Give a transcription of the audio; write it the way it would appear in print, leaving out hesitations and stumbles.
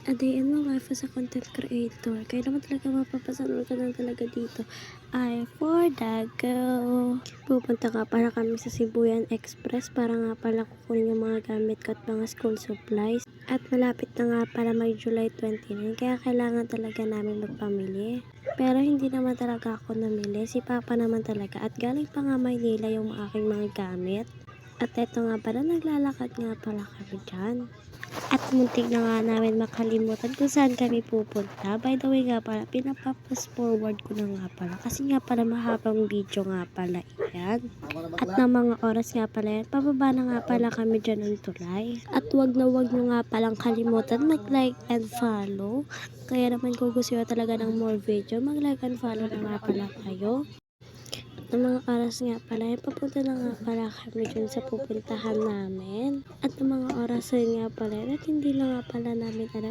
A day in my life as a content creator. Kaya naman talaga mapapasanood ka lang talaga dito ay for the go. Pupunta nga para kami sa Sibuyan Express para nga pala kukunin yung mga gamit ko at mga school supplies. At malapit na nga para mag July 29 kaya kailangan talaga namin magpamili. Pero hindi naman talaga ako namili. Si Papa naman talaga at galing pa nga Maynila yung aking mga gamit. At eto nga pala, naglalakad nga pala kami dyan. At muntik na nga namin makalimutan kung saan kami pupunta. By the way nga pala, pinapapas forward ko na nga pala. Kasi nga pala mahabang video nga pala yan. At na mga oras nga pala yan, pababa na nga pala kami dyan ng tulay. At wag na wag nyo nga palang kalimutan mag-like and follow. Kaya naman kung gusto nyo talaga ng more video, mag-like and follow na nga pala kayo. Ng mga oras nga pala, papunta na nga pala kami dun sa pupuntahan namin. At ng mga oras nga pala, at hindi na nga pala namin alam